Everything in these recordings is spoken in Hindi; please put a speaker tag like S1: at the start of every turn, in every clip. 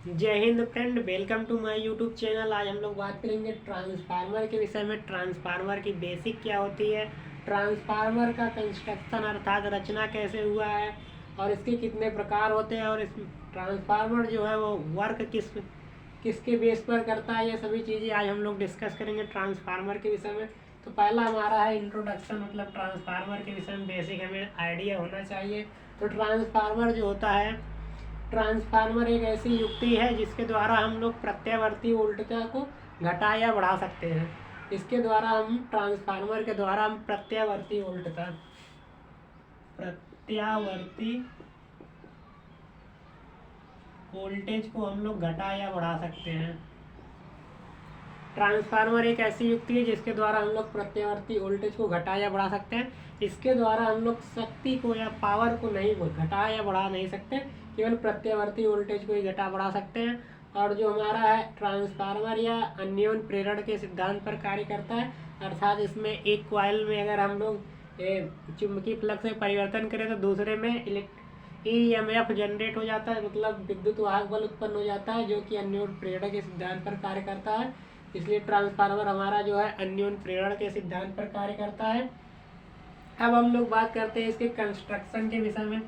S1: जय हिंद friend, welcome to my YouTube channel. आज हम लोग बात करेंगे ट्रांसफार्मर के विषय में। ट्रांसफार्मर की बेसिक क्या होती है, ट्रांसफार्मर का कंस्ट्रक्शन अर्थात रचना कैसे हुआ है और इसके कितने प्रकार होते हैं और इस ट्रांसफार्मर जो है वो वर्क किसके बेस पर करता है, ये सभी चीज़ें आज हम लोग डिस्कस करेंगे ट्रांसफार्मर के विषय में। तो पहला हमारा है इंट्रोडक्शन, मतलब ट्रांसफार्मर के विषय में बेसिक हमें आइडिया होना चाहिए। तो ट्रांसफार्मर जो होता है, ट्रांसफार्मर एक ऐसी युक्ति है जिसके द्वारा हम लोग प्रत्यावर्ती वोल्टता को घटा या बढ़ा सकते हैं। इसके द्वारा हम ट्रांसफार्मर के द्वारा हम प्रत्यावर्ती वोल्टेज को हम लोग घटा या बढ़ा सकते हैं। ट्रांसफार्मर एक ऐसी युक्ति है जिसके द्वारा हम लोग प्रत्यावर्ती वोल्टेज को घटा या बढ़ा सकते हैं। इसके द्वारा हम लोग शक्ति को या पावर को नहीं घटा या बढ़ा नहीं सकते, केवल प्रत्यावर्ती वोल्टेज को ही घटा बढ़ा सकते हैं। और जो हमारा है ट्रांसफार्मर या अन्योन प्रेरण के सिद्धांत पर कार्य करता है, अर्थात इसमें एक कॉइल में अगर हम लोग चुंबकीय फ्लक्स में परिवर्तन करें तो दूसरे में EMF जनरेट हो जाता है, मतलब विद्युत वाहक बल उत्पन्न हो जाता है, जो कि अन्योन प्रेरण के सिद्धांत पर कार्य करता है। इसलिए ट्रांसफार्मर हमारा जो है अन्योन प्रेरण के सिद्धांत पर कार्य करता है। अब हम लोग बात करते हैं इसके कंस्ट्रक्शन के विषय में।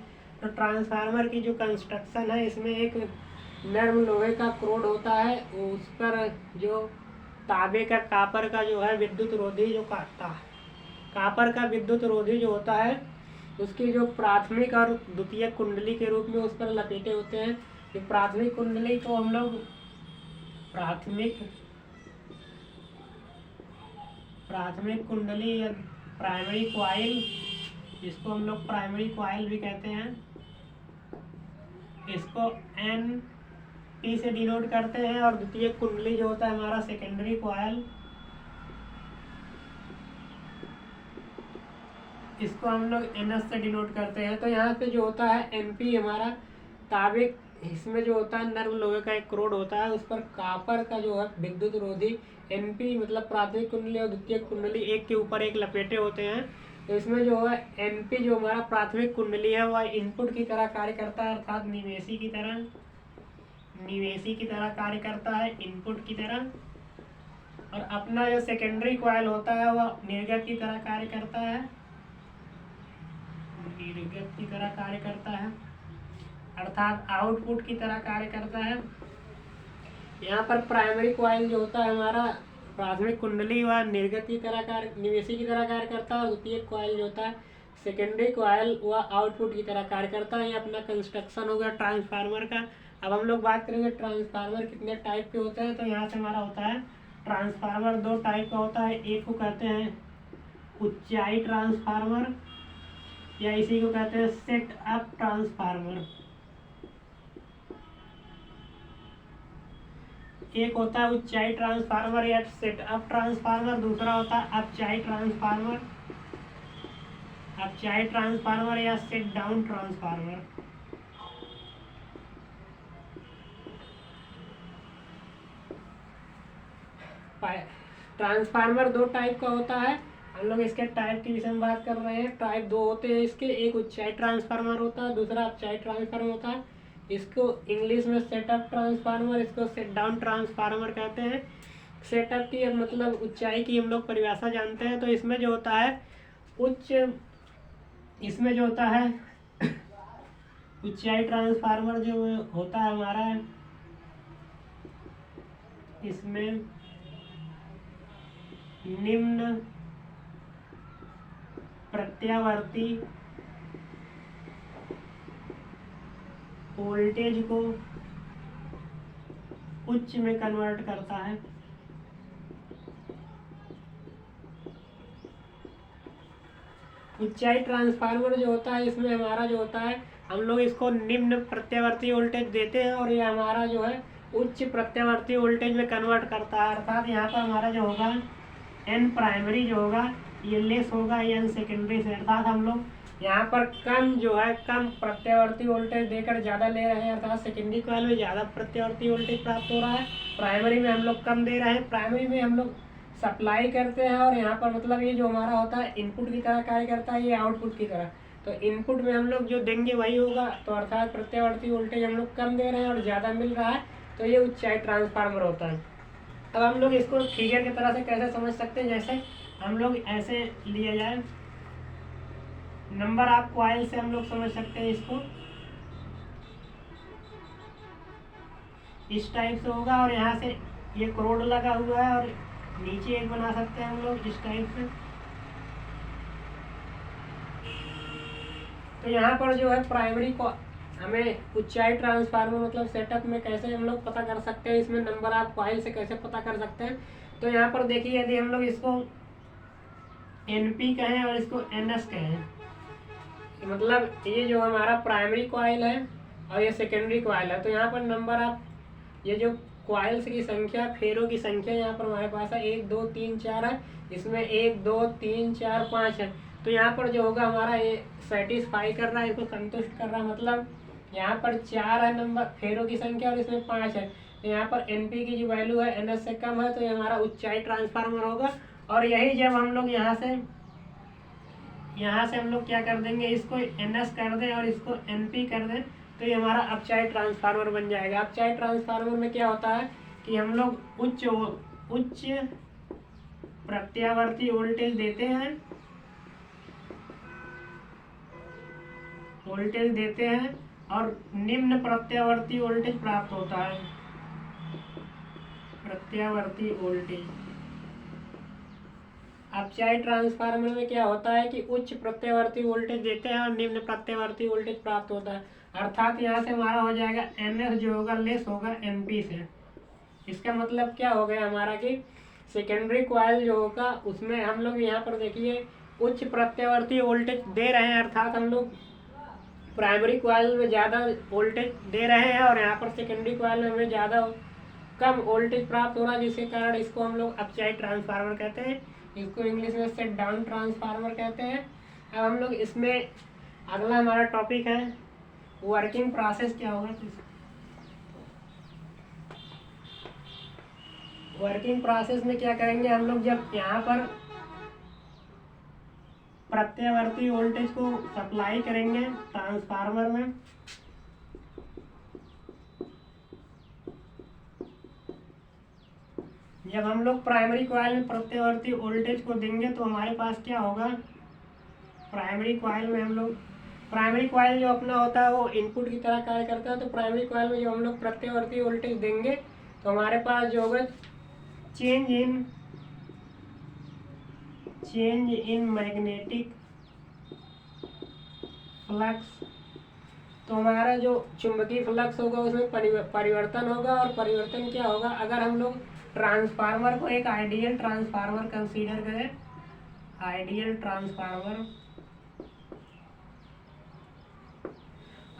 S1: तो ट्रांसफार्मर की जो कंस्ट्रक्शन है, इसमें एक नर्म लोहे का क्रोड होता है, उस पर जो तांबे का कापर का जो है विद्युत रोधी जो कापर का विद्युत रोधी जो होता है, उसकी जो प्राथमिक और द्वितीयक कुंडली के रूप में उस पर लपेटे होते हैं। ये प्राथमिक कुंडली को हम लोग प्राथमिक कुंडली या प्राइमरी कॉइल, इसको हम लोग प्राइमरी कॉइल भी कहते हैं, इसको NP से डिनोट करते हैं। और द्वितीय कुंडली जो होता है हमारा सेकेंडरी कॉइल, इसको हम लोग NS से डिनोट करते हैं। तो यहाँ पे जो होता है NP हमारा तांबे, इसमें जो होता है नर्म लोहे का एक क्रोड होता है, उस पर कापर का जो है विद्युत रोधी NP मतलब प्राथमिक कुंडली और द्वितीय कुंडली एक के ऊपर एक लपेटे होते हैं। तो इसमें जो है NP जो हमारा प्राथमिक कुंडली है वह इनपुट की तरह कार्य करता है, अर्थात निवेशी की तरह कार्य करता है, इनपुट की तरह। और अपना जो सेकेंडरी कॉइल होता है वह निर्गत की तरह कार्य करता है, अर्थात आउटपुट की तरह कार्य करता है। यहाँ पर प्राइमरी कॉइल जो होता है हमारा प्राथमिक कुंडली व निवेशी की तरह कार्य करता है, और द्वितीय कॉइल जो होता है सेकेंडरी कॉइल व आउटपुट की तरह कार्य करता है। ये अपना कंस्ट्रक्शन होगा ट्रांसफार्मर का। अब हम लोग बात करेंगे ट्रांसफार्मर कितने टाइप के होते हैं। तो यहाँ से हमारा होता है ट्रांसफार्मर दो टाइप का होता है। एक को कहते हैं ऊंचाई ट्रांसफार्मर, या इसी को कहते हैं सेट अप ट्रांसफार्मर। एक होता है ऊंचाई ट्रांसफार्मर या सेट अप ट्रांसफार्मर, दूसरा होता है अपचाई ट्रांसफार्मर या सेट डाउन ट्रांसफार्मर। ट्रांसफार्मर दो टाइप का होता है। हम लोग इसके टाइप के विषय में बात कर रहे हैं। टाइप दो होते हैं इसके, एक ऊंचाई ट्रांसफार्मर होता है, दूसरा अपचाई ट्रांसफार्मर होता है। इसको इंग्लिश में सेटअप ट्रांसफार्मर, इसको सेट डाउन ट्रांसफार्मर कहते हैं। सेटअप की मतलब ऊंचाई की हम लोग परिभाषा जानते हैं। तो इसमें जो होता है ऊंचाई ट्रांसफार्मर जो होता है हमारा, इसमें निम्न प्रत्यावर्ती वोल्टेज को उच्च में कन्वर्ट करता है। ऊंचाई ट्रांसफार्मर जो होता है, इसमें हमारा जो होता है हम लोग इसको निम्न प्रत्यावर्ती वोल्टेज देते हैं और ये हमारा जो है उच्च प्रत्यावर्ती वोल्टेज में कन्वर्ट करता है। अर्थात यहाँ पर हमारा जो होगा N प्राइमरी जो होगा ये लेस होगा N सेकेंडरी से, अर्थात हम लोग यहाँ पर कम प्रत्यावर्ती वोल्टेज देकर ज़्यादा ले रहे हैं, अर्थात सेकेंडरी कॉइल में ज़्यादा प्रत्यावर्ती वोल्टेज प्राप्त हो रहा है, प्राइमरी में हम लोग कम दे रहे हैं। प्राइमरी में हम लोग सप्लाई करते हैं और यहाँ पर मतलब ये जो हमारा होता है इनपुट की तरह कार्य करता है, ये आउटपुट की तरह। तो इनपुट में हम लोग जो देंगे वही होगा, तो अर्थात प्रत्यावर्ती वोल्टेज हम लोग कम दे रहे हैं और ज़्यादा मिल रहा है तो ये ऊंचाई ट्रांसफार्मर होता है। अब हम लोग इसको फिगर की तरह से कैसे समझ सकते हैं, जैसे हम लोग ऐसे लिया जाए, नंबर ऑफ कॉइल से हम लोग समझ सकते हैं इसको, इस टाइप से होगा और यहाँ से ये करोड़ लगा हुआ है और नीचे एक बना सकते हैं हम लोग इस टाइप से। तो यहाँ पर जो है प्राइमरी को हमें ऊंचाई ट्रांसफार्मर मतलब सेटअप में कैसे हम लोग पता कर सकते हैं, इसमें नंबर ऑफ कॉइल से कैसे पता कर सकते हैं। तो यहाँ पर देखिए, यदि हम लोग इसको NP कहें और इसको NS कहें, मतलब ये जो हमारा प्राइमरी कॉइल है और ये सेकेंडरी कॉइल है, तो यहाँ पर नंबर ऑफ ये जो कॉइल्स की संख्या, फेरों की संख्या यहाँ पर हमारे पास है 1 2 3 4 है, इसमें 1 2 3 4 5 है। तो यहाँ पर जो होगा हमारा ये सेटिस्फाई कर रहा है, इसको संतुष्ट कर रहा है, मतलब यहाँ पर 4 है नंबर फेरों की संख्या और इसमें 5 है। तो यहाँ पर NP की जो वैल्यू है NS से कम है, तो ये हमारा ऊंचाई ट्रांसफार्मर होगा। और यही जब हम लोग यहाँ से हम लोग क्या कर देंगे, इसको NS कर दें और इसको NP कर दें, तो ये हमारा अपचाई ट्रांसफार्मर बन जाएगा। अपचाई ट्रांसफार्मर में क्या होता है कि हम लोग उच्च प्रत्यावर्ती वोल्टेज देते हैं और निम्न प्रत्यावर्ती वोल्टेज प्राप्त होता है। प्रत्यावर्ती वोल्टेज अपचाई ट्रांसफार्मर में क्या होता है कि उच्च प्रत्यावर्ती वोल्टेज देते हैं और निम्न प्रत्यावर्ती वोल्टेज प्राप्त होता है। अर्थात यहाँ से हमारा हो जाएगा NS जो होगा लेस होगा NP से। इसका मतलब क्या हो गया हमारा कि सेकेंडरी कॉइल जो होगा उसमें हम लोग यहाँ पर देखिए उच्च प्रत्यावर्ती वोल्टेज दे रहे हैं, अर्थात हम लोग प्राइमरी कॉइल में ज़्यादा वोल्टेज दे रहे हैं और यहाँ पर सेकेंडरी कॉइल में हमें ज़्यादा कम वोल्टेज प्राप्त हो रहा है, जिसके कारण इसको हम लोग अपचाई ट्रांसफार्मर कहते हैं। इसको इंग्लिश में सेट डाउन ट्रांसफार्मर कहते हैं। अब हम लोग इसमें अगला हमारा टॉपिक है वर्किंग प्रोसेस क्या होगा। वर्किंग प्रोसेस में क्या करेंगे हम लोग, जब यहाँ पर प्रत्यावर्ती वोल्टेज को सप्लाई करेंगे ट्रांसफार्मर में, जब हम लोग प्राइमरी कॉइल में प्रत्यावर्ती वोल्टेज को देंगे तो हमारे पास क्या होगा, प्राइमरी कॉइल में हम लोग प्राइमरी कॉइल जो अपना होता है वो इनपुट की तरह कार्य करता है। तो प्राइमरी कॉइल में जब हम लोग प्रत्यावर्ती वोल्टेज देंगे तो हमारे पास जो होगा चेंज इन मैग्नेटिक फ्लक्स, तो हमारा जो चुंबकीय फ्लक्स होगा उसमें परिवर्तन होगा। और परिवर्तन क्या होगा, अगर हम लोग ट्रांसफार्मर को एक आइडियल ट्रांसफार्मर कंसीडर करें, आइडियल ट्रांसफार्मर,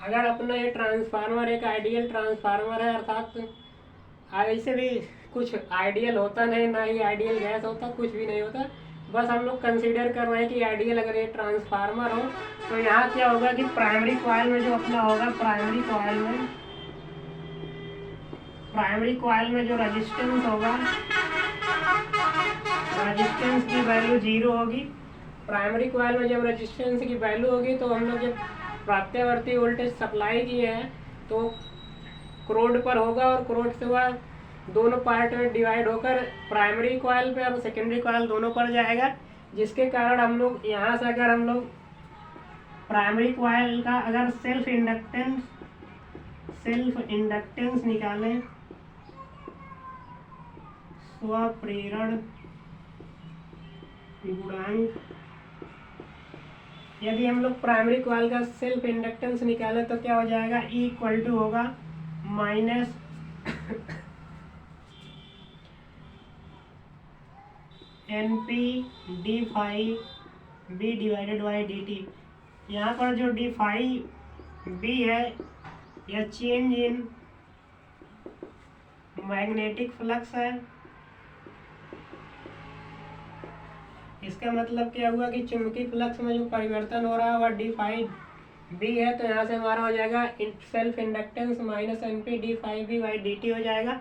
S1: अगर अपना ये ट्रांसफार्मर एक आइडियल ट्रांसफार्मर है, अर्थात ऐसे भी कुछ आइडियल होता नहीं, ना ही आइडियल गैस होता, कुछ भी नहीं होता, बस हम लोग कंसीडर कर रहे हैं कि आइडियल अगर ये ट्रांसफार्मर हो, तो यहाँ क्या होगा कि प्राइमरी कॉइल में जो अपना होगा, प्राइमरी कॉइल में जो रेजिस्टेंस होगा, रेजिस्टेंस की वैल्यू 0 होगी। प्राइमरी कॉइल में जब रेजिस्टेंस की वैल्यू होगी तो हम लोग जब प्रत्यावर्ती वोल्टेज सप्लाई किए हैं तो क्रोड पर होगा और क्रोड से वह दोनों पार्ट में डिवाइड होकर प्राइमरी कॉइल पे और सेकेंडरी कॉइल दोनों पर जाएगा, जिसके कारण हम लोग यहाँ से अगर हम लोग प्राइमरी कॉइल का अगर सेल्फ इंडक्टेंस निकालें, स्वप्रेरण गुणांक, यदि हम लोग प्राइमरी कॉइल का सेल्फ इंडक्टेंस निकालें तो क्या हो जाएगा, E इक्वल टू होगा minus NP d phi B divided by dt। यहाँ पर जो डी फाई बी है यह चेंज इन मैग्नेटिक फ्लक्स है। इसका मतलब क्या हुआ कि चुंबकीय फ्लक्स में जो परिवर्तन हो रहा है वह डी फाई बी है, तो यहाँ से हमारा हो जाएगा self inductance minus NP d phi B by dt हो जाएगा।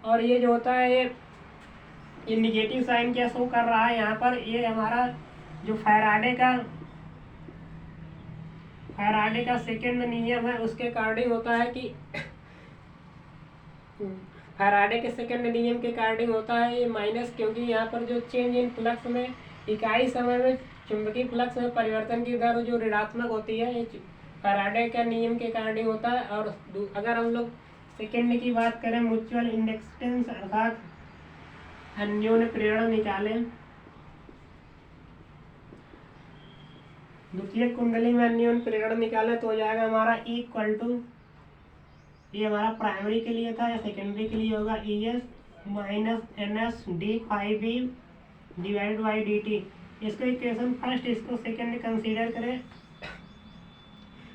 S1: और ये जो होता है ये निगेटिव साइन क्या शो कर रहा है यहाँ पर, ये हमारा जो फैराडे का सेकेंड नियम है उसके अकॉर्डिंग होता है कि फैराडे के सेकंड नियम के अकॉर्डिंग होता है ये माइनस, क्योंकि यहाँ पर जो चेंज इन फ्लक्स में इकाई समय में चुंबकीय फ्लक्स में परिवर्तन की दर जो ऋणात्मक होती है, ये फैराडे के नियम के अकॉर्डिंग होता है। और अगर हम लोग सेकेंड की बात करें, म्यूचुअल इंडक्टेंस अर्थात अन्योन्य प्रेरण निकालें, द्वितीय कुंडली में अन्योन्य प्रेरण निकालें तो हो जाएगा हमारा इक्वल टू, ये हमारा प्राइमरी के लिए था या सेकेंडरी के लिए होगा, ES minus NS d∅B divide by dt। इसको इक्वेशन फर्स्ट, इसको सेकेंड कंसीडर करें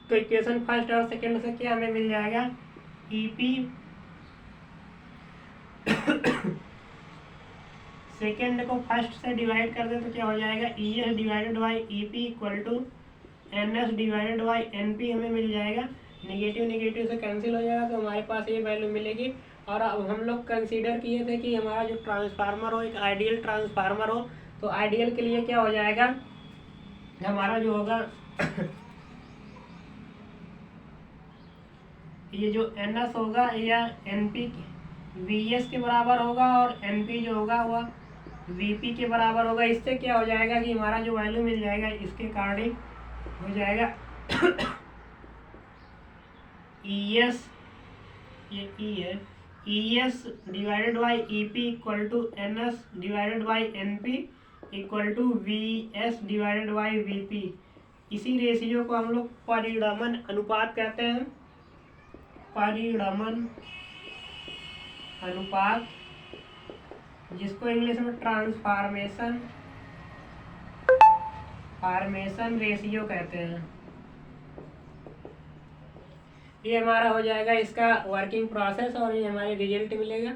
S1: तो इक्वेशन फर्स्ट और सेकेंड से क्या हमें मिल जाएगा, EP सेकेंड को फर्स्ट से डिवाइड कर दे तो क्या हो जाएगा, ES divided by EP equal to NS divided by NP हमें मिल जाएगा। नेगेटिव नेगेटिव से कैंसिल हो जाएगा तो हमारे पास ये वैल्यू मिलेगी। और अब हम लोग कंसीडर किए थे कि हमारा जो ट्रांसफार्मर हो एक आइडियल ट्रांसफार्मर हो, तो आइडियल के लिए क्या हो जाएगा, हमारा जो होगा ये जो NS होगा या NP VS के बराबर होगा और NP जो होगा वह VP के बराबर होगा। इससे क्या हो जाएगा कि हमारा जो वैल्यू मिल जाएगा इसके अकॉर्डिंग हो जाएगा ES, ये E है, ES divided by EP equal to NS divided by NP equal to VS divided by VP। इसी रेशियो को हम लोग परिणमन अनुपात कहते हैं, परिणमन अनुपात, जिसको इंग्लिश में ट्रांसफॉर्मेशन रेशियो कहते हैं। ये हमारा हो जाएगा इसका वर्किंग प्रोसेस और ये हमारे रिजल्ट मिलेगा।